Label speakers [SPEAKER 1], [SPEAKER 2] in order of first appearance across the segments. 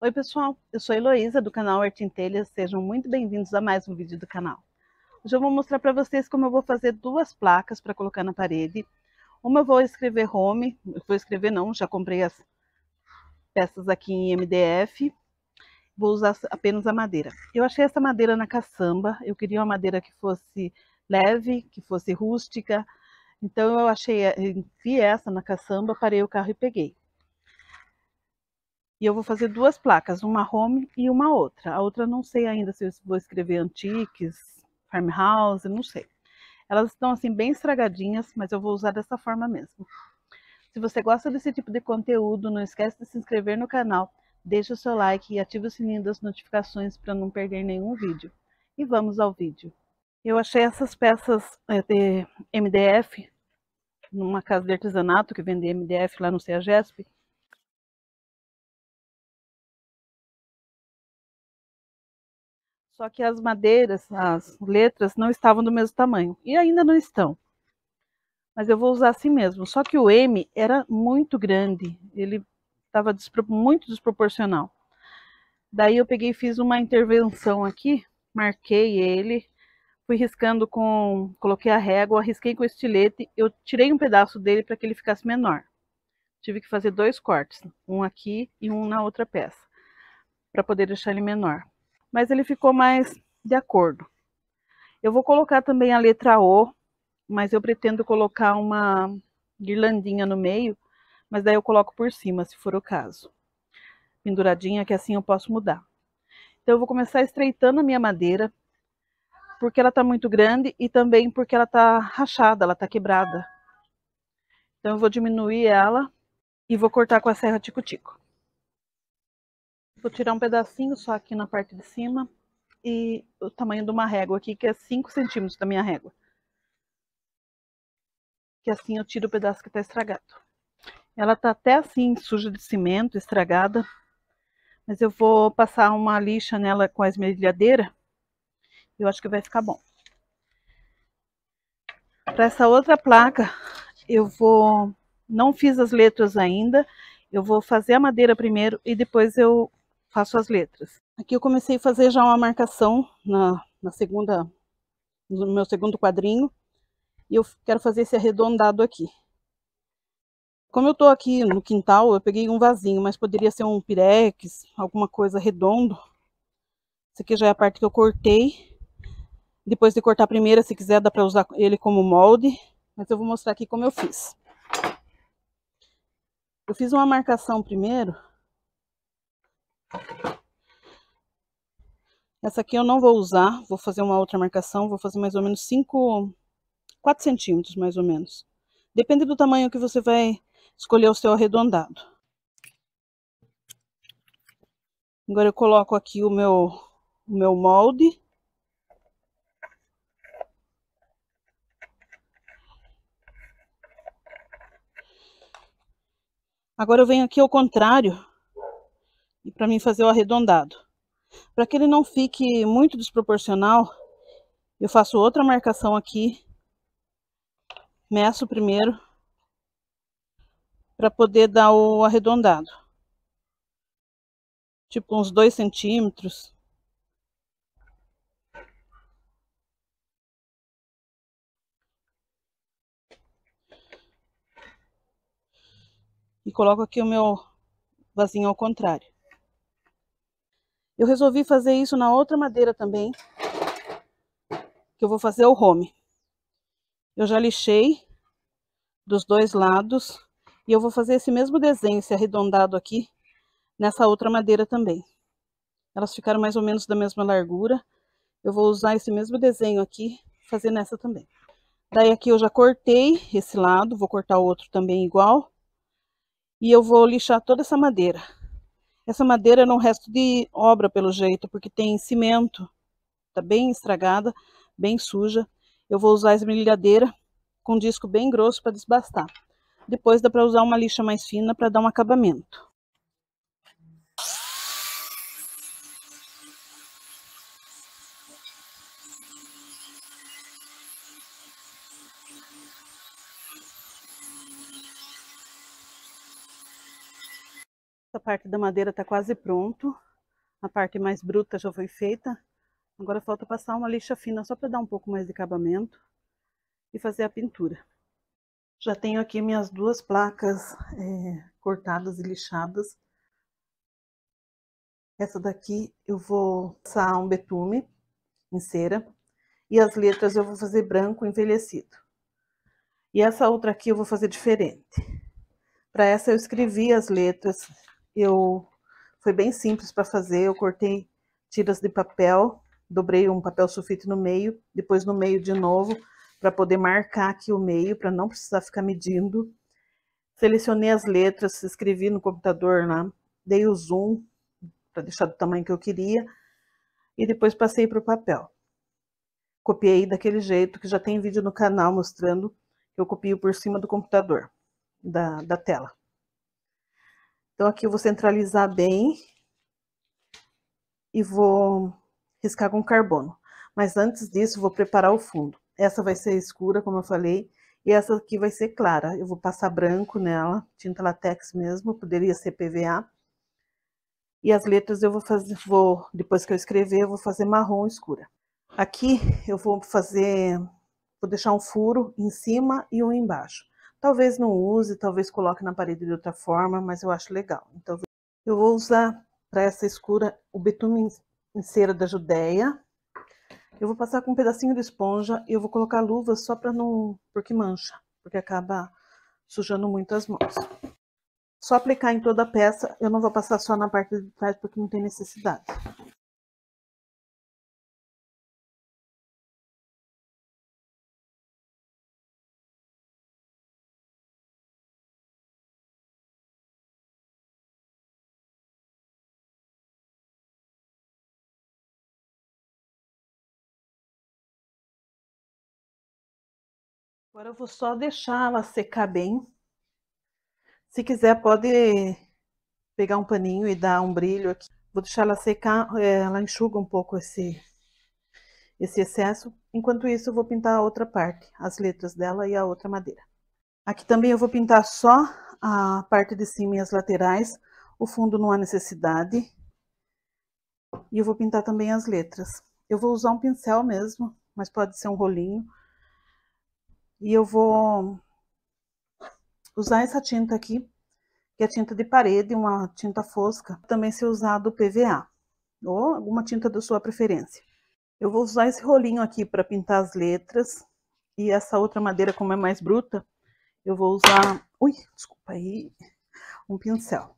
[SPEAKER 1] Oi pessoal, eu sou a Heloísa do canal Arte em Telhas, sejam muito bem-vindos a mais um vídeo do canal. Hoje eu vou mostrar para vocês como eu vou fazer duas placas para colocar na parede. Uma eu vou escrever home, já comprei as peças aqui em MDF, vou usar apenas a madeira. Eu achei essa madeira na caçamba, eu queria uma madeira que fosse leve, que fosse rústica, então eu vi essa na caçamba, parei o carro e peguei. E eu vou fazer duas placas, uma home e uma outra. A outra não sei ainda se eu vou escrever antiques, farmhouse, não sei. Elas estão assim bem estragadinhas, mas eu vou usar dessa forma mesmo. Se você gosta desse tipo de conteúdo, não esquece de se inscrever no canal, deixa o seu like e ativa o sininho das notificações para não perder nenhum vídeo. E vamos ao vídeo. Eu achei essas peças de MDF, numa casa de artesanato que vende MDF lá no CEAGESP. Só que as madeiras, as letras não estavam do mesmo tamanho. E ainda não estão. Mas eu vou usar assim mesmo. Só que o M era muito grande. Ele estava muito desproporcional. Daí eu peguei e fiz uma intervenção aqui. Marquei ele. Fui riscando com... Coloquei a régua, risquei com o estilete. Eu tirei um pedaço dele para que ele ficasse menor. Tive que fazer dois cortes. Um aqui e um na outra peça. Para poder deixar ele menor. Mas ele ficou mais de acordo. Eu vou colocar também a letra O, mas eu pretendo colocar uma guirlandinha no meio, mas daí eu coloco por cima, se for o caso. Penduradinha, que assim eu posso mudar. Então eu vou começar estreitando a minha madeira, porque ela está muito grande e também porque ela está rachada, ela está quebrada. Então eu vou diminuir ela e vou cortar com a serra tico-tico. Vou tirar um pedacinho só aqui na parte de cima e o tamanho de uma régua aqui, que é 5 centímetros da minha régua. Que assim eu tiro o pedaço que está estragado. Ela tá até assim, suja de cimento, estragada. Mas eu vou passar uma lixa nela com a esmerilhadeira. Eu acho que vai ficar bom. Para essa outra placa, eu vou... Não fiz as letras ainda. Eu vou fazer a madeira primeiro e depois eu faço as letras. Aqui eu comecei a fazer já uma marcação no meu segundo quadrinho. E eu quero fazer esse arredondado aqui. Como eu tô aqui no quintal, eu peguei um vasinho, mas poderia ser um pirex, alguma coisa redondo. Essa aqui já é a parte que eu cortei. Depois de cortar a primeira, se quiser, dá para usar ele como molde. Mas eu vou mostrar aqui como eu fiz. Eu fiz uma marcação primeiro. Essa aqui eu não vou usar, vou fazer uma outra marcação. Vou fazer mais ou menos 4 centímetros, mais ou menos. Depende do tamanho que você vai escolher o seu arredondado. Agora eu coloco aqui o meu molde. Agora eu venho aqui ao contrário, e para mim fazer o arredondado. Para que ele não fique muito desproporcional, eu faço outra marcação aqui, meço primeiro, para poder dar o arredondado. Tipo uns 2 centímetros. E coloco aqui o meu vasinho ao contrário. Eu resolvi fazer isso na outra madeira também, que eu vou fazer o home. Eu já lixei dos dois lados e eu vou fazer esse mesmo desenho, esse arredondado aqui, nessa outra madeira também. Elas ficaram mais ou menos da mesma largura. Eu vou usar esse mesmo desenho aqui, fazer nessa também. Daí aqui eu já cortei esse lado, vou cortar o outro também igual. E eu vou lixar toda essa madeira. Essa madeira é um resto de obra, pelo jeito, porque tem cimento. Tá bem estragada, bem suja. Eu vou usar a esmerilhadeira com disco bem grosso para desbastar. Depois dá para usar uma lixa mais fina para dar um acabamento. Essa Essa parte da madeira tá quase pronto. A parte mais bruta já foi feita. Agora falta passar uma lixa fina só para dar um pouco mais de acabamento e fazer a pintura. Já tenho aqui minhas duas placas cortadas e lixadas. Essa daqui eu vou passar um betume em cera e as letras eu vou fazer branco envelhecido. E essa outra aqui eu vou fazer diferente. Para essa eu escrevi as letras. Foi bem simples para fazer. Eu cortei tiras de papel, dobrei um papel sulfite no meio, depois no meio de novo, para poder marcar aqui o meio, para não precisar ficar medindo. Selecionei as letras, escrevi no computador lá, dei o zoom para deixar do tamanho que eu queria e depois passei para o papel. Copiei daquele jeito que já tem vídeo no canal mostrando que eu copio por cima do computador, da tela. Então aqui eu vou centralizar bem e vou riscar com carbono. Mas antes disso, vou preparar o fundo. Essa vai ser escura, como eu falei, e essa aqui vai ser clara. Eu vou passar branco nela, tinta latex mesmo, poderia ser PVA. E as letras eu vou fazer, depois que eu escrever, eu vou fazer marrom escura. Aqui eu vou deixar um furo em cima e um embaixo. Talvez não use, talvez coloque na parede de outra forma, mas eu acho legal. Então eu vou usar para essa escura o betume em cera da Judéia. Eu vou passar com um pedacinho de esponja e eu vou colocar luvas só para não... porque mancha, porque acaba sujando muito as mãos. Só aplicar em toda a peça, eu não vou passar só na parte de trás porque não tem necessidade. Agora eu vou só deixar ela secar bem. Se quiser pode pegar um paninho e dar um brilho aqui. Vou deixar ela secar, ela enxuga um pouco esse excesso. Enquanto isso eu vou pintar a outra parte, as letras dela e a outra madeira. Aqui também eu vou pintar só a parte de cima e as laterais. O fundo não há necessidade. E eu vou pintar também as letras. Eu vou usar um pincel mesmo, mas pode ser um rolinho. E eu vou usar essa tinta aqui, que é tinta de parede, uma tinta fosca. Também se usado PVA, ou alguma tinta da sua preferência. Eu vou usar esse rolinho aqui para pintar as letras. E essa outra madeira, como é mais bruta, eu vou usar... Ui, desculpa aí. Um pincel.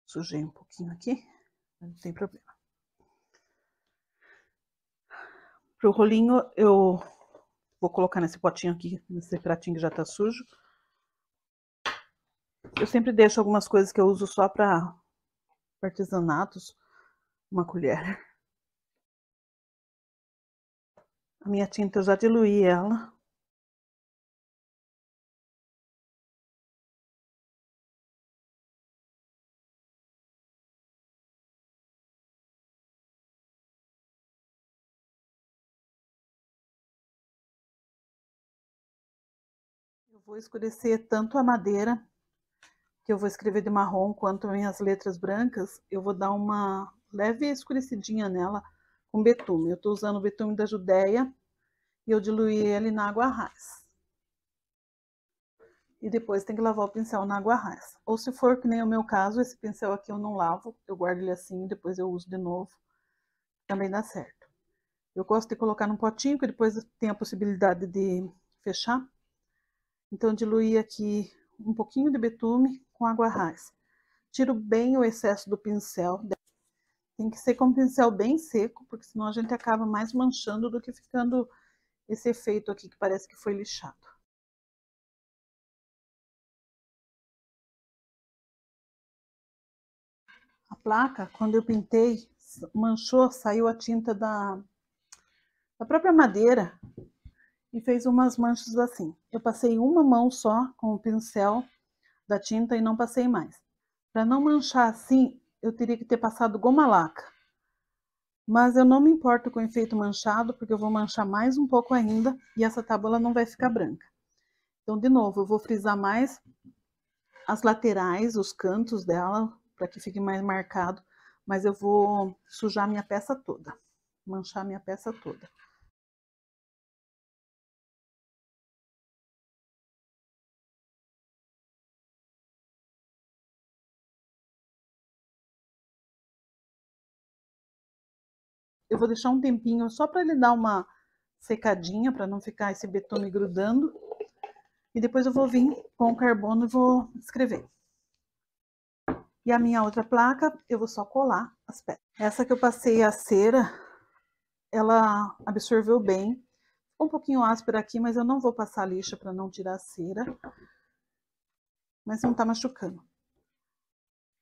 [SPEAKER 1] Sujei um pouquinho aqui, mas não tem problema. Pro rolinho, eu vou colocar nesse potinho aqui, nesse pratinho que já tá sujo. Eu sempre deixo algumas coisas que eu uso só para artesanatos. Uma colher. A minha tinta eu já diluí ela. Eu vou escurecer tanto a madeira, que eu vou escrever de marrom, quanto minhas letras brancas. Eu vou dar uma leve escurecidinha nela com betume. Eu estou usando o betume da Judéia e eu diluí ele na água rasa. E depois tem que lavar o pincel na água rasa. Ou se for que nem o meu caso, esse pincel aqui eu não lavo, eu guardo ele assim e depois eu uso de novo. Também dá certo. Eu gosto de colocar num potinho, que depois tem a possibilidade de fechar. Então, diluí aqui um pouquinho de betume com água rasa. Tiro bem o excesso do pincel. Tem que ser com o pincel bem seco, porque senão a gente acaba mais manchando do que ficando esse efeito aqui que parece que foi lixado. A placa, quando eu pintei, manchou, saiu a tinta da própria madeira e fez umas manchas assim. Eu passei uma mão só com o pincel da tinta e não passei mais. Para não manchar assim, eu teria que ter passado goma laca. Mas eu não me importo com o efeito manchado, porque eu vou manchar mais um pouco ainda e essa tábua não vai ficar branca. Então, de novo, eu vou frisar mais as laterais, os cantos dela, para que fique mais marcado, mas eu vou sujar minha peça toda, manchar minha peça toda. Eu vou deixar um tempinho só para ele dar uma secadinha, para não ficar esse betume grudando. E depois eu vou vir com o carbono e vou escrever. E a minha outra placa, eu vou só colar as pedras. Essa que eu passei a cera, ela absorveu bem. Ficou um pouquinho áspera aqui, mas eu não vou passar lixa para não tirar a cera. Mas não tá machucando.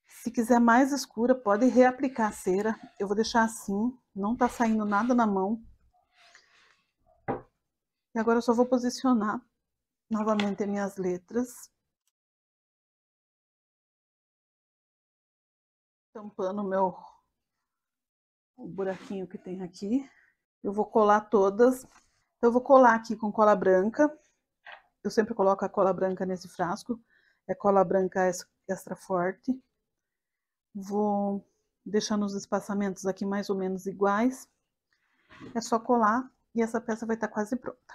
[SPEAKER 1] Se quiser mais escura, pode reaplicar a cera. Eu vou deixar assim, não tá saindo nada na mão. E agora eu só vou posicionar novamente as minhas letras. Tampando o buraquinho que tem aqui. Eu vou colar todas. Eu vou colar aqui com cola branca. Eu sempre coloco a cola branca nesse frasco. É cola branca extra forte. Vou deixando os espaçamentos aqui mais ou menos iguais. É só colar e essa peça vai estar quase pronta.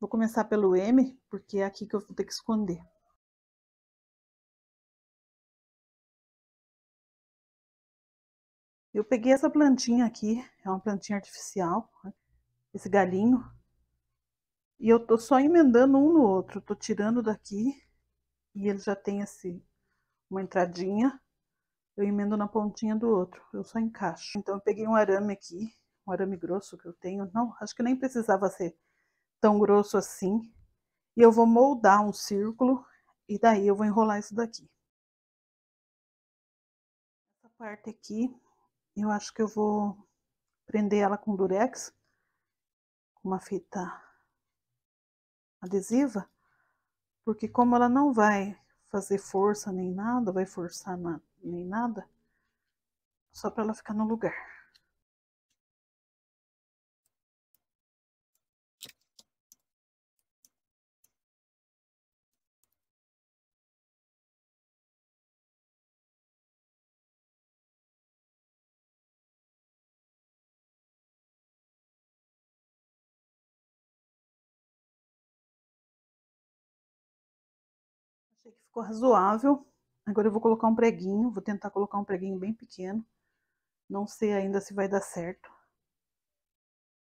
[SPEAKER 1] Vou começar pelo M, porque é aqui que eu vou ter que esconder. Eu peguei essa plantinha aqui, é uma plantinha artificial, esse galinho. E eu tô só emendando um no outro, tô tirando daqui e ele já tem uma entradinha. Eu emendo na pontinha do outro, eu só encaixo. Então eu peguei um arame aqui, um arame grosso que eu tenho. Não, acho que nem precisava ser tão grosso assim. E eu vou moldar um círculo e daí eu vou enrolar isso daqui. Essa parte aqui, eu acho que eu vou prender ela com durex, com uma fita adesiva, porque como ela não vai fazer força nem nada, vai forçar nem nada, só para ela ficar no lugar. Achei que ficou razoável. Agora eu vou colocar um preguinho, vou tentar colocar um preguinho bem pequeno. Não sei ainda se vai dar certo.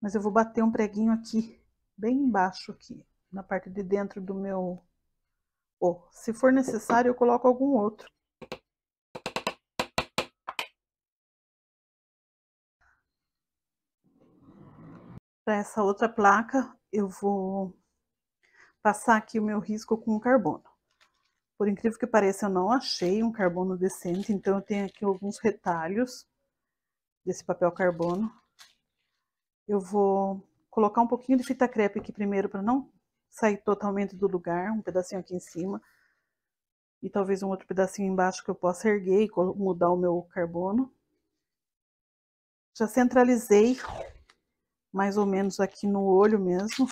[SPEAKER 1] Mas eu vou bater um preguinho aqui, bem embaixo aqui, na parte de dentro do meu... Ou, se for necessário, eu coloco algum outro. Para essa outra placa, eu vou passar aqui o meu risco com carbono. Por incrível que pareça, eu não achei um carbono decente, então eu tenho aqui alguns retalhos desse papel carbono. Eu vou colocar um pouquinho de fita crepe aqui primeiro para não sair totalmente do lugar, um pedacinho aqui em cima. E talvez um outro pedacinho embaixo que eu possa erguer e mudar o meu carbono. Já centralizei mais ou menos aqui no olho mesmo.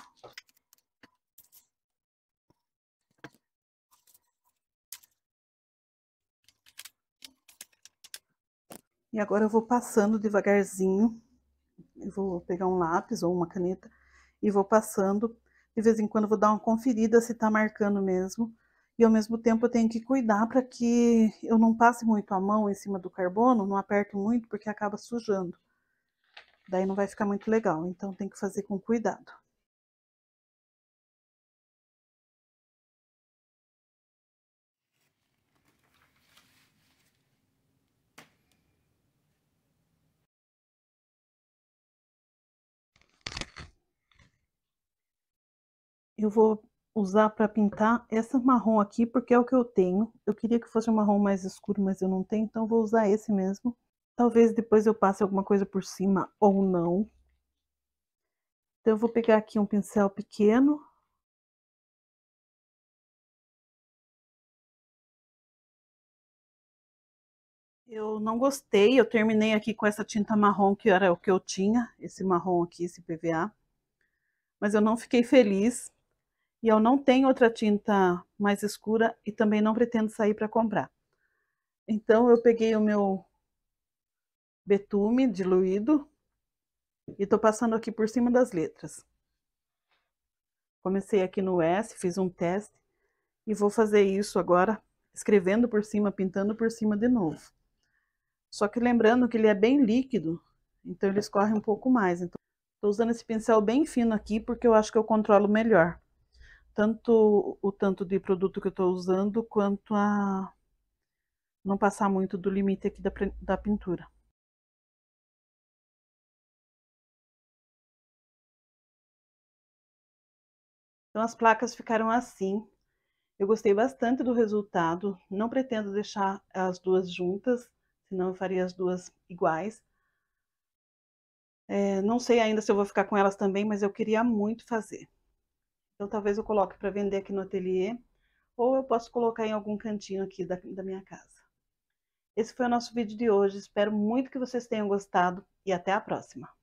[SPEAKER 1] E agora eu vou passando devagarzinho. Eu vou pegar um lápis ou uma caneta e vou passando. De vez em quando eu vou dar uma conferida se tá marcando mesmo. E ao mesmo tempo eu tenho que cuidar para que eu não passe muito a mão em cima do carbono, não aperto muito porque acaba sujando. Daí não vai ficar muito legal, então tem que fazer com cuidado. Eu vou usar para pintar essa marrom aqui, porque é o que eu tenho. Eu queria que fosse um marrom mais escuro, mas eu não tenho, então eu vou usar esse mesmo. Talvez depois eu passe alguma coisa por cima ou não. Então eu vou pegar aqui um pincel pequeno. Eu não gostei, eu terminei aqui com essa tinta marrom, que era o que eu tinha, esse marrom aqui, esse PVA. Mas eu não fiquei feliz. E eu não tenho outra tinta mais escura e também não pretendo sair para comprar. Então eu peguei o meu betume diluído e estou passando aqui por cima das letras. Comecei aqui no S, fiz um teste e vou fazer isso agora, escrevendo por cima, pintando por cima de novo. Só que lembrando que ele é bem líquido, então ele escorre um pouco mais. Então, estou usando esse pincel bem fino aqui porque eu acho que eu controlo melhor. Tanto o tanto de produto que eu estou usando, quanto a não passar muito do limite aqui da pintura. Então as placas ficaram assim. Eu gostei bastante do resultado. Não pretendo deixar as duas juntas, senão eu faria as duas iguais. Não sei ainda se eu vou ficar com elas também, mas eu queria muito fazer. Então talvez eu coloque para vender aqui no ateliê, ou eu posso colocar em algum cantinho aqui da minha casa. Esse foi o nosso vídeo de hoje. Espero muito que vocês tenham gostado e até a próxima.